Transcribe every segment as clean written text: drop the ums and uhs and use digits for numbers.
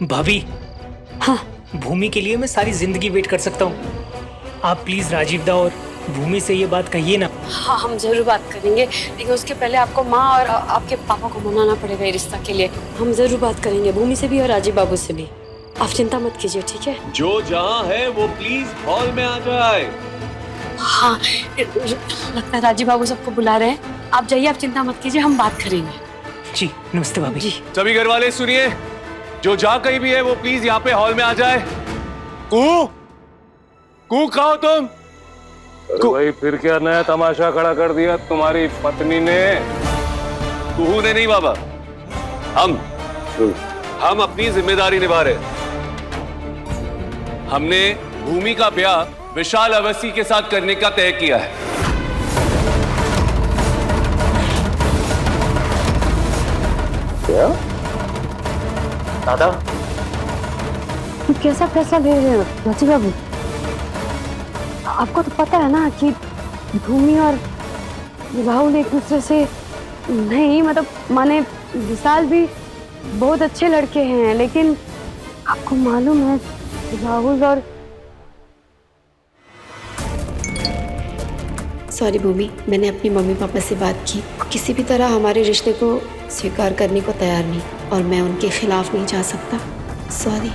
भाभी, हाँ भूमि के लिए मैं सारी जिंदगी वेट कर सकता हूँ। आप प्लीज राजीव दा और भूमि से ये बात कहिए ना। हाँ, हम जरूर बात करेंगे, लेकिन उसके पहले आपको माँ और आपके पापा को मनाना पड़ेगा ये रिश्ता के लिए। हम जरूर बात करेंगे भूमि से भी और राजीव बाबू से भी। आप चिंता मत कीजिए, ठीक है? जो जहां है वो प्लीज हॉल में आ जाए। हाँ, लगता है राजीव बाबू सबको बुला रहे हैं। आप जाइए, आप चिंता मत कीजिए, हम बात करेंगे। जी नमस्ते भाभी। जी सभी घर वाले सुनिए, जो जहां कहीं भी है वो प्लीज यहाँ पे हॉल में आ जाए। कू खाओ तुम। भाई फिर क्या नया तमाशा खड़ा कर दिया तुम्हारी पत्नी ने? कुहू ने नहीं बाबा, हम अपनी जिम्मेदारी निभा रहे। हमने भूमि का ब्याह विशाल अवस्थी के साथ करने का तय किया है। क्या दादा? तुम कैसा फैसला ले रहे हो राजीव बाबू? आपको तो पता है ना कि भूमि और राहुल एक दूसरे से नहीं, मतलब माने विशाल भी बहुत अच्छे लड़के हैं, लेकिन आपको मालूम है राहुल और सॉरी भूमि, मैंने अपनी मम्मी पापा से बात की। किसी भी तरह हमारे रिश्ते को स्वीकार करने को तैयार नहीं, और मैं उनके खिलाफ नहीं जा सकता। सॉरी।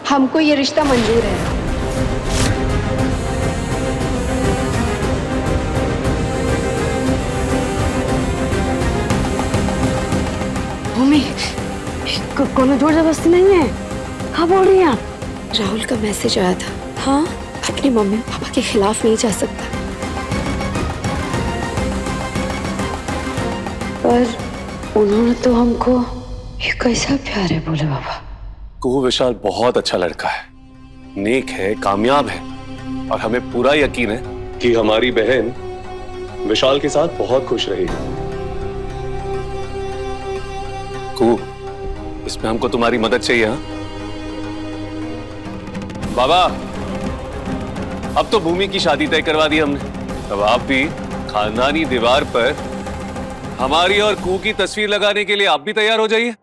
हमको ये रिश्ता मंजूर है। भूमि, कोनो जोर जबरदस्ती नहीं है। हाँ बोल रही हैं आप? राहुल का मैसेज आया था। हाँ, अपने मम्मी पापा के खिलाफ नहीं जा सकता। पर उन्होंने तो हमको ये कैसा प्यार है बोले बाबा। कुहू विशाल बहुत अच्छा लड़का है, नेक है, कामयाब है, और हमें पूरा यकीन है कि हमारी बहन विशाल के साथ बहुत खुश रहेगी। कुहू, इसमें हमको तुम्हारी मदद चाहिए। हाँ बाबा, अब तो भूमि की शादी तय करवा दी हमने, अब आप भी खानदानी दीवार पर हमारी और कुहू की तस्वीर लगाने के लिए आप भी तैयार हो जाइए।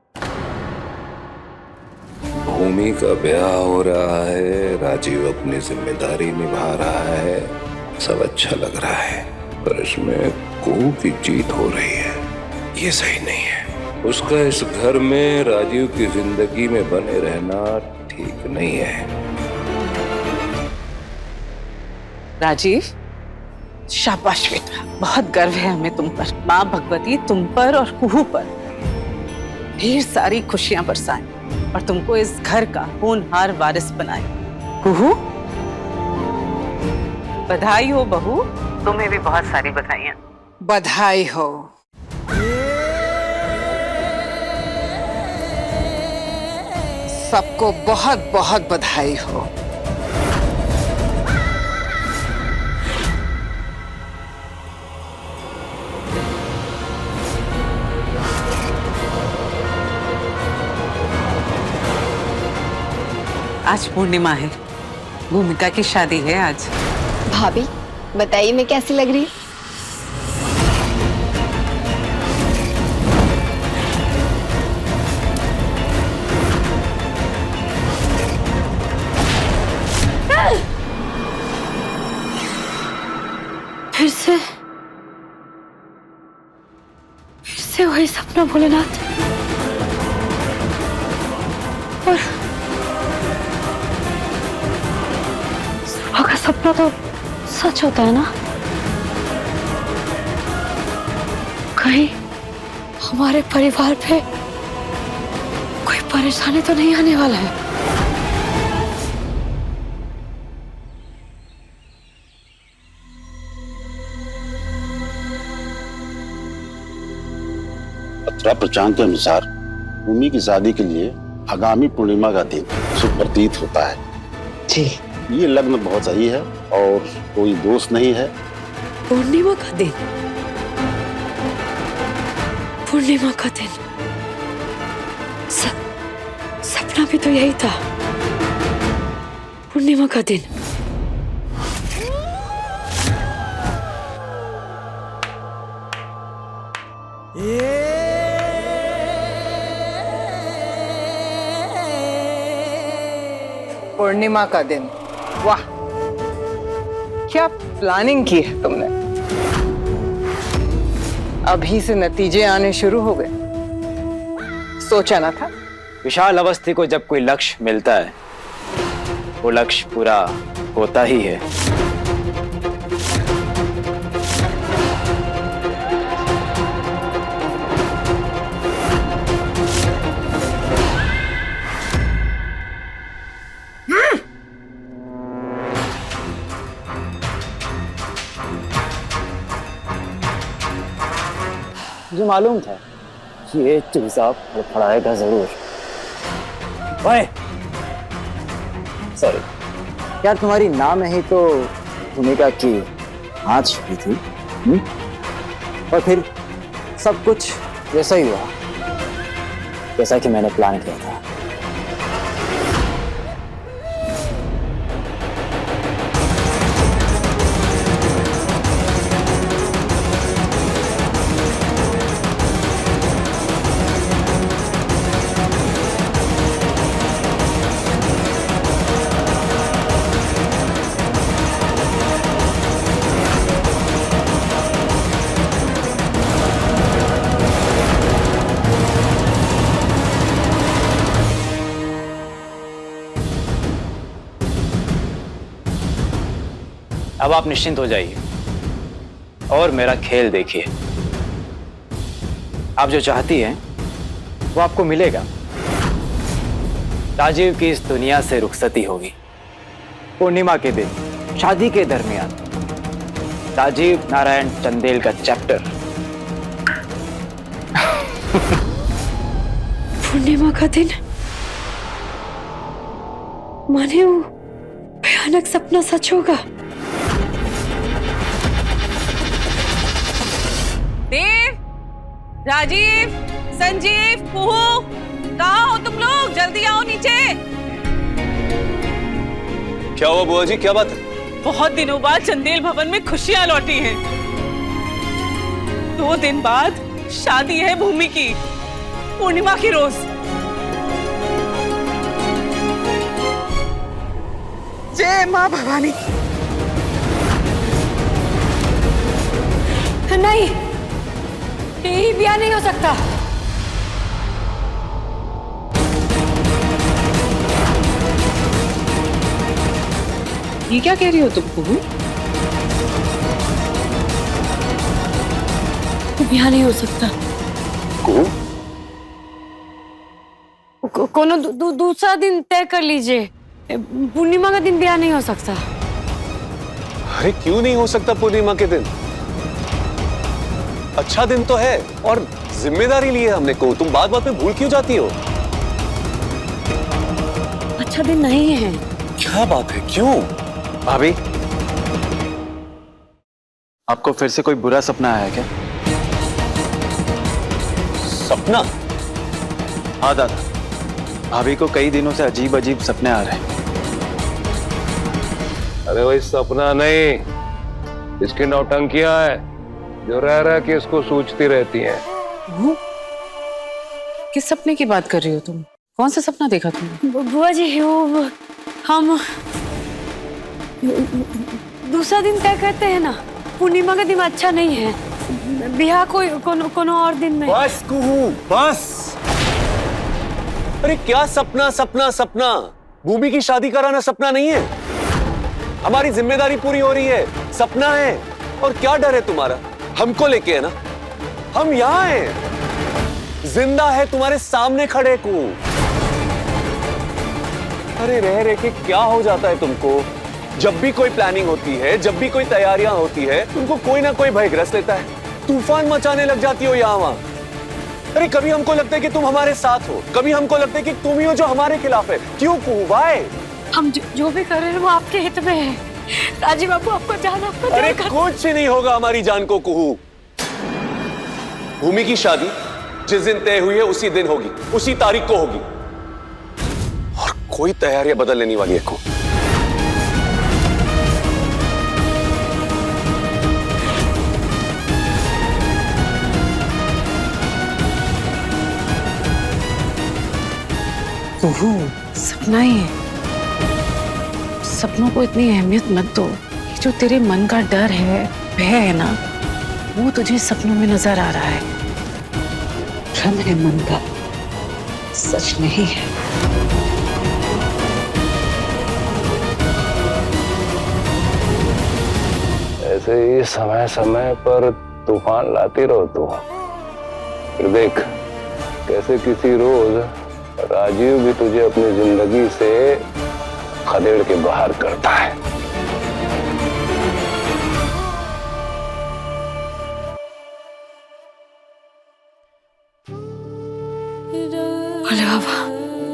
भूमि का ब्याह हो रहा है, राजीव अपनी जिम्मेदारी निभा रहा है, सब अच्छा लग रहा है, पर इसमें कुहू की जीत हो रही है। ये सही नहीं है। उसका इस घर में राजीव की जिंदगी में बने रहना ठीक नहीं है। राजीव, शाबाश बेटा, बहुत गर्व है हमें तुम पर। माँ भगवती तुम पर और कुहू पर ढेर सारी खुशियां बरसाएं और तुमको इस घर का होनहार वारिस बनाए। कुहू, बधाई हो बहू। तुम्हें भी बहुत सारी बधाइयां। बधाई हो। सबको बहुत बहुत बधाई हो। आज पूर्णिमा है, भूमिका की शादी है आज। भाभी बताइए मैं कैसी लग रही? फिर से वही सपना भोलेनाथ। और सुबह का सपना तो सच होता है ना? कहीं हमारे परिवार पे कोई परेशानी तो नहीं आने वाला है? पत्रा प्रचान के अनुसार भूमि की शादी के लिए आगामी पूर्णिमा का दिन शुभ प्रतीत होता है। जी, ये लग्न बहुत सही है और कोई दोष नहीं है। पूर्णिमा का दिन? पूर्णिमा का दिन? सपना भी तो यही था, पूर्णिमा का दिन। पूर्णिमा का दिन। वाह, क्या प्लानिंग की है तुमने। अभी से नतीजे आने शुरू हो गए। सोचा ना था। विशाल अवस्थी को जब कोई लक्ष्य मिलता है वो लक्ष्य पूरा होता ही है। मुझे मालूम था ये चुपचाप फड़फड़ाएगा जरूर। ओए, सॉरी, क्या तुम्हारी नाम में ही तो भूमिका की आँच छुपी थी? और फिर सब कुछ वैसा ही हुआ जैसा कि मैंने प्लान किया था। अब आप निश्चिंत हो जाइए और मेरा खेल देखिए। आप जो चाहती हैं वो आपको मिलेगा। राजीव की इस दुनिया से रुखसती होगी पूर्णिमा के दिन, शादी के दरमियान। राजीव नारायण चंदेल का चैप्टर। पूर्णिमा का दिन, माने वो भयानक सपना सच होगा। देव, राजीव, संजीव, कुहू, कहाँ हो तुम लोग? जल्दी आओ नीचे। क्या हुआ बुआ जी, क्या बात है? बहुत दिनों बाद चंदेल भवन में खुशियां लौटी हैं। 2 दिन बाद शादी है भूमि की, पूर्णिमा की रोज। जय माँ भवानी। नहीं, यही ब्याह नहीं हो सकता। ये क्या कह रही हो तुम कुहू? ब्याह नहीं हो सकता। कोनो दूसरा दिन तय कर लीजिए। पूर्णिमा का दिन ब्याह नहीं हो सकता। अरे क्यों नहीं हो सकता पूर्णिमा के दिन? अच्छा दिन तो है और जिम्मेदारी ली है हमने को। तुम बात बात में भूल क्यों जाती हो? अच्छा दिन नहीं है। क्या बात है, क्यों? भाभी, आपको फिर से कोई बुरा सपना आया क्या? सपना? हाँ दादा, भाभी को कई दिनों से अजीब अजीब सपने आ रहे हैं। अरे वही सपना नहीं, इसकी नौटंकियां है जो रह रह के इसको सोचती रहती हैं। किस सपने की बात कर रही हो तुम? कौन सा सपना देखा तुमने? बुआ जी, वो हम दूसरा दिन तय करते हैं ना। पूर्णिमा का दिन अच्छा नहीं है। ब्याह कोनो और दिन में। बस कुहू, बस। अरे क्या सपना सपना सपना? भूमि की शादी कराना सपना नहीं है। हमारी जिम्मेदारी पूरी हो रही है, सपना है। और क्या डर है तुम्हारा? हमको लेके है ना, हम यहां हैं, जिंदा है, तुम्हारे सामने खड़े को। अरे रह रह के क्या हो जाता है तुमको? जब भी कोई प्लानिंग होती है, जब भी कोई तैयारियां होती है, तुमको कोई ना कोई भय ग्रस्त लेता है। तूफान मचाने लग जाती हो यहाँ वहां। अरे कभी हमको लगता है कि तुम हमारे साथ हो, कभी हमको लगता है कि तुम ही हो जो हमारे खिलाफ है। क्यों कुहू भाई? हम जो भी कर रहे हैं वो आपके हित में है। राजीव बाबू, आपको जाना। अरे कुछ नहीं होगा हमारी जान को कुहू। भूमि की शादी जिस दिन तय हुई है उसी दिन होगी, उसी तारीख को होगी। और कोई तैयारियां बदल लेने वाली है को। सपना ही है। सपनों को इतनी अहमियत मत दो। ये जो तेरे मन का डर है, भय है ना, वो तुझे सपनों में नजर आ रहा है। भ्रम है मन का, सच नहीं है। ऐसे ही समय समय पर तूफान लाती रहो तू। फिर देख कैसे किसी रोज राजीव भी तुझे अपनी जिंदगी से खदेड़ के बाहर करता है। अरे बाबा,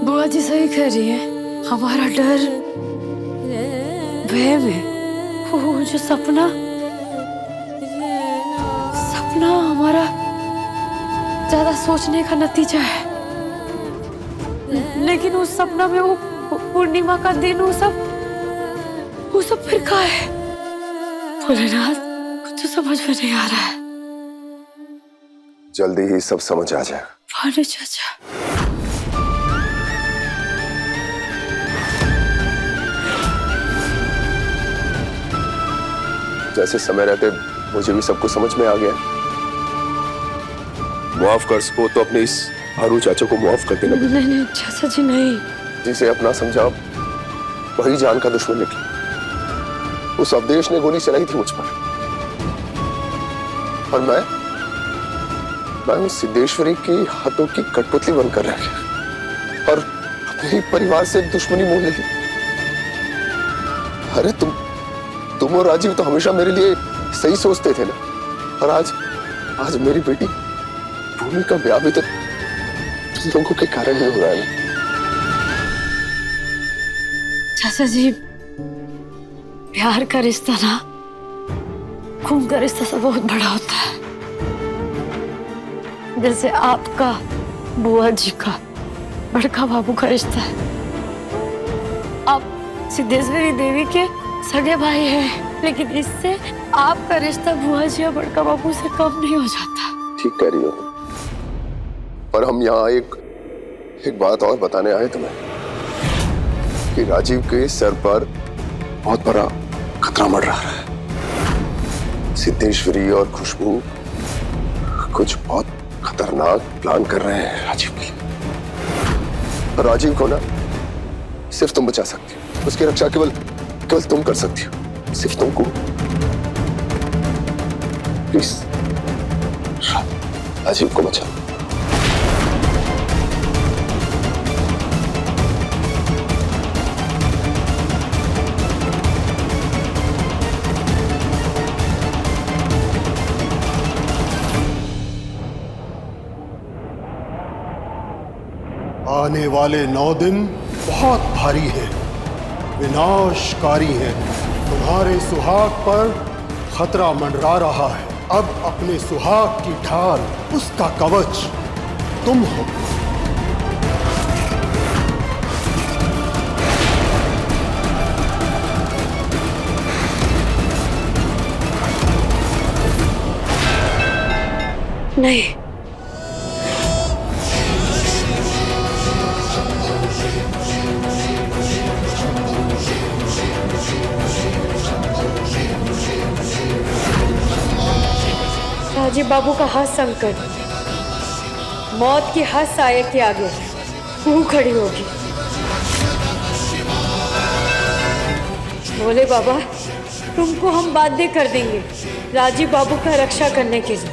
बुआ जी सही कह रही है। हमारा डर वह में वो जो सपना हमारा ज्यादा सोचने का नतीजा है। लेकिन उस सपना में वो पूर्णिमा का दिन, वो सब फिर कहाँ है? भोलेनाथ, कुछ तो समझ में नहीं आ रहा है। जल्दी ही सब समझ आ जाएगा। भानु चाचा, जैसे समय रहते मुझे भी सब कुछ समझ में आ गया। माफ कर सको तो अपने इस भानु चाचा को माफ कर देना। नहीं चाचा जी नहीं। जिसे अपना समझा वही जान का दुश्मन निकला। उस अवधेश ने गोली चलाई थी मुझ पर, और मैं उस सिद्धेश्वरी की हाथों की कठपुतली बनकर रह गया और अपने ही परिवार से दुश्मनी मोल ली। अरे तुम और राजीव तो हमेशा मेरे लिए सही सोचते थे ना, और आज मेरी बेटी भूमि का ब्याह भी तो तुम लोगों के कारण ही हो रहा है ना। चाचा जी, प्यार का रिश्ता ना खून का रिश्ता से बहुत बड़ा होता है। जैसे आपका बुआ जी का बड़का बाबू का रिश्ता है। आप सिद्धेश्वरी देवी के सगे भाई हैं, लेकिन इससे आपका रिश्ता बुआ जी और बड़का बाबू से कम नहीं हो जाता। ठीक कह रही हो, पर हम यहाँ एक बात और बताने आए तुम्हें कि राजीव के सर पर बहुत बड़ा खतरा मंडरा रहा है। सिद्धेश्वरी और खुशबू कुछ बहुत खतरनाक प्लान कर रहे हैं राजीव के लिए। राजीव को ना सिर्फ तुम बचा सकती हो, उसकी रक्षा केवल तुम कर सकती हो, सिर्फ तुमको। प्लीज राजीव को बचाओ। आने वाले 9 दिन बहुत भारी हैं, विनाशकारी हैं। तुम्हारे सुहाग पर खतरा मंडरा रहा है। अब अपने सुहाग की ढाल, उसका कवच तुम हो। नहीं, राजीव बाबू का हाथ संकट, मौत की हर साये के आगे वो खड़ी होगी। बोले बाबा, तुमको हम बाध्य कर देंगे राजीव बाबू का रक्षा करने के लिए।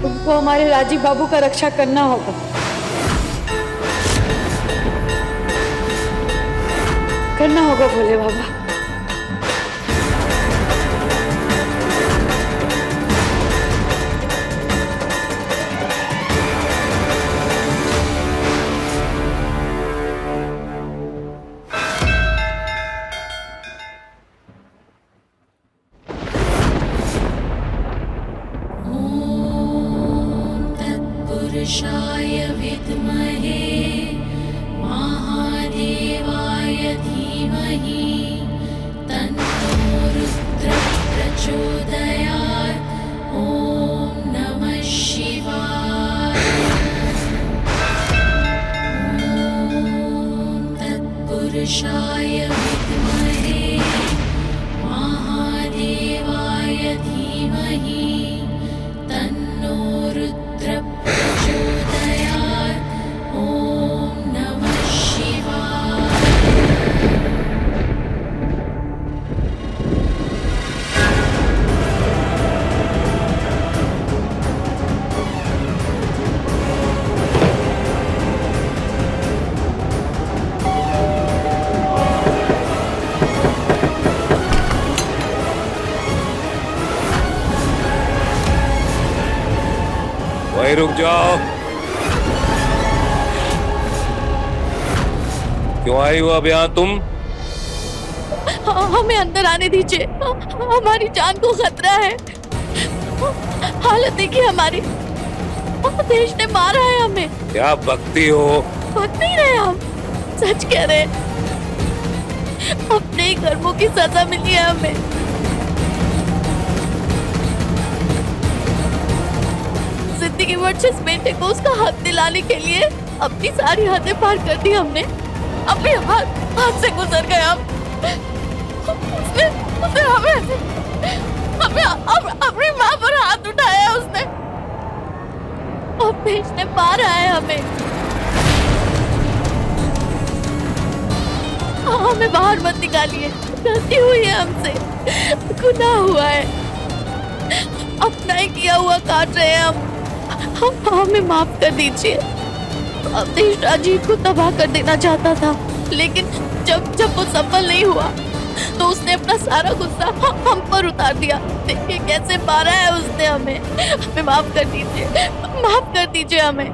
तुमको हमारे राजीव बाबू का रक्षा करना होगा। करना होगा भोले बाबा। पुरुषाय विद्महे महादेवाय धीमहि तन्नो रुद्रः प्रचोदयात्। ॐ नमः शिवाय। धीमहि तन्नो रुद्रः प्रचोदयात्। ॐ नमः शिवाय। वहीं रुक जाओ। क्यों आई हो अब यहाँ तुम? हमें अंदर आने दीजिए, हमारी जान को खतरा है। हालत देखिए हमारी, देश ने मारा है हमें। क्या बकती हो? बक नहीं रहे हम, सच कह रहे। अपने ही कर्मों की सजा मिली है हमें। जिंदगी भर जिस बेटे को उसका हक दिलाने के लिए अपनी सारी हदें पार कर दी हमने, अपने हाथ से गुजर गए हम। उसने हमें अपनी माँ पर हाथ उठाया है उसने। और देश ने मारा है हमें। हमें बाहर मत निकालिए, गलती हुई है हमसे, गुनाह हुआ है। अपना ही किया हुआ काट रहे हैं हम। हमें माफ कर दीजिए। देश राजीव को तबाह कर देना चाहता था, लेकिन जब वो सफल नहीं हुआ तो उसने अपना सारा गुस्सा हम पर उतार दिया। देखिए कैसे मारा है उसने हमें। हमें माफ कर दीजिए, माफ कर दीजिए हमें।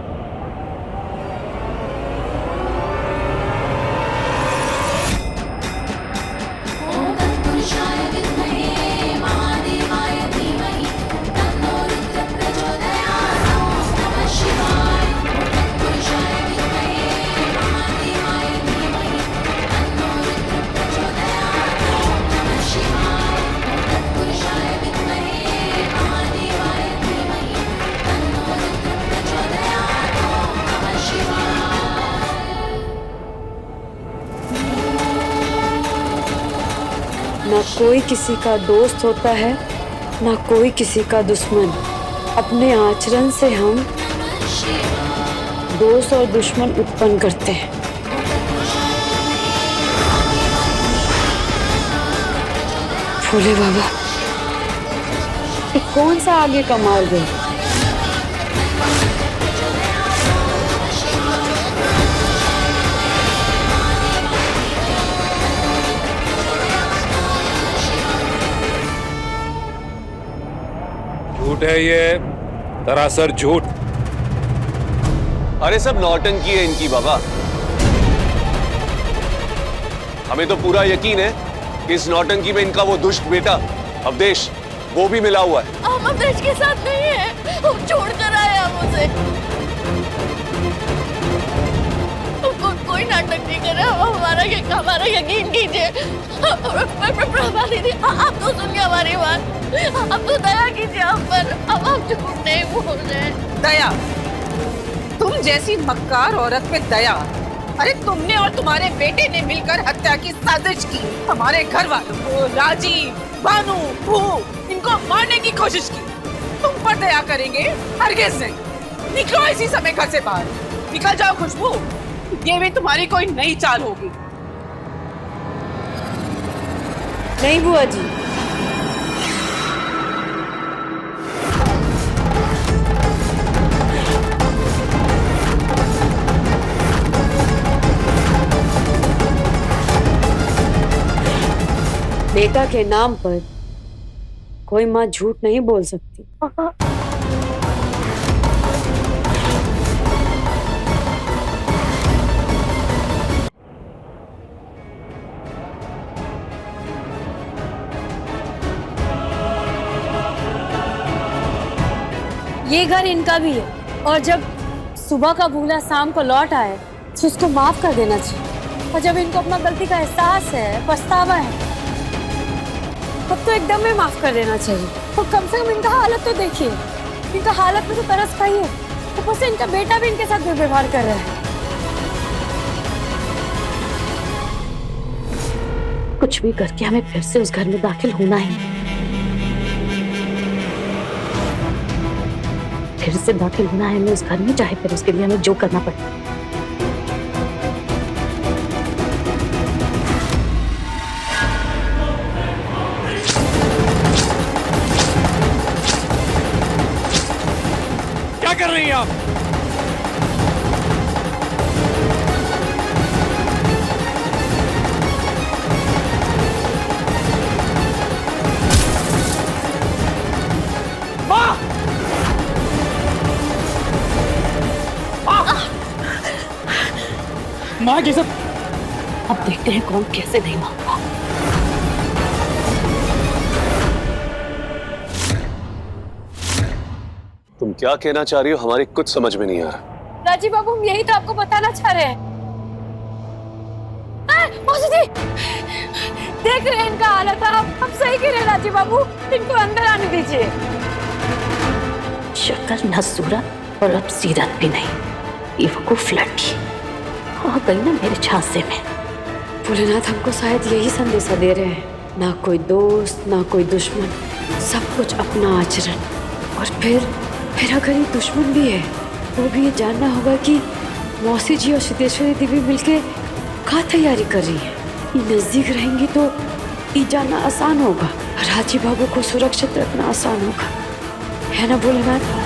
ना कोई किसी का दोस्त होता है, ना कोई किसी का दुश्मन। अपने आचरण से हम दोस्त और दुश्मन उत्पन्न करते हैं। भोले बाबा, ये कौन सा आगे का मार्ग है? झूठ है ये, सरासर झूठ। अरे सब नौटंकी है इनकी बाबा। हमें तो पूरा यकीन है कि इस नौटंकी में इनका वो दुष्ट बेटा अवधेश वो भी मिला हुआ है। हम अवधेश के साथ नहीं है, हम छोड़ कर आए हम उसे। कोई नाटक नहीं कर रहा, हमारा यकीन कीजिए। प्रभा दीदी, आप तो सुनिए हमारी बात, अब तो दया कीजिए हम पर। अब हम झूठ नहीं बोल रहे। दया? तुम जैसी मक्कार औरत पे दया? अरे तुमने और तुम्हारे बेटे ने मिलकर हत्या की साजिश की। हमारे घर वालों को, राजीव, भानु, भू, इनको मारने की कोशिश की। तुम पर दया करेंगे? हरगिज़ नहीं। निकलो इसी समय घर से बाहर, निकल जाओ खुशबू। ये भी तुम्हारी कोई नई चाल होगी। नहीं बुआ जी, बेटा के नाम पर कोई माँ झूठ नहीं बोल सकती। ये घर इनका भी है, और जब सुबह का भूला शाम को लौट आए तो उसको माफ कर देना चाहिए। और जब इनको अपना गलती का एहसास है, पछतावा है, तब तो एकदम में माफ कर देना चाहिए। और कम से कम इनका हालत तो देखिए, इनका हालत में तो तरस खाई है। ऊपर से इनका बेटा भी इनके साथ दुर्व्यवहार कर रहा है। कुछ भी करके हमें फिर से उस घर में दाखिल होना ही। फिर से दाखिल होना है हमें उस घर में, चाहे फिर उसके लिए हमें जो करना पड़े। क्या कर रही हैं आप? माँ ये सब अब देखते हैं कौन कैसे नहीं मानता। तुम क्या कहना चाह रही हो हमारी कुछ समझ में नहीं आ रहा। राजीव बाबू, हम यही तो आपको बताना चाह रहे हैं। मौसी जी, देख रहे हैं इनका हालत। आप सही कह रहे हैं राजीव बाबू, इनको अंदर आने दीजिए। शक्ल न सूरत और अब सीरत भी नहीं, बेवकूफ लड़की आ गई ना मेरे झांसे में। भोलेनाथ हमको शायद यही संदेशा दे रहे हैं, ना कोई दोस्त ना कोई दुश्मन, सब कुछ अपना आचरण। और फिर अगर ये दुश्मन भी है वो भी ये जानना होगा कि मौसी जी और सिद्धेश्वरी देवी मिलके क्या तैयारी कर रही है। ये नजदीक रहेंगी तो ये जानना आसान होगा, राजीव बाबू को सुरक्षित रखना आसान होगा, है ना भोलेनाथ?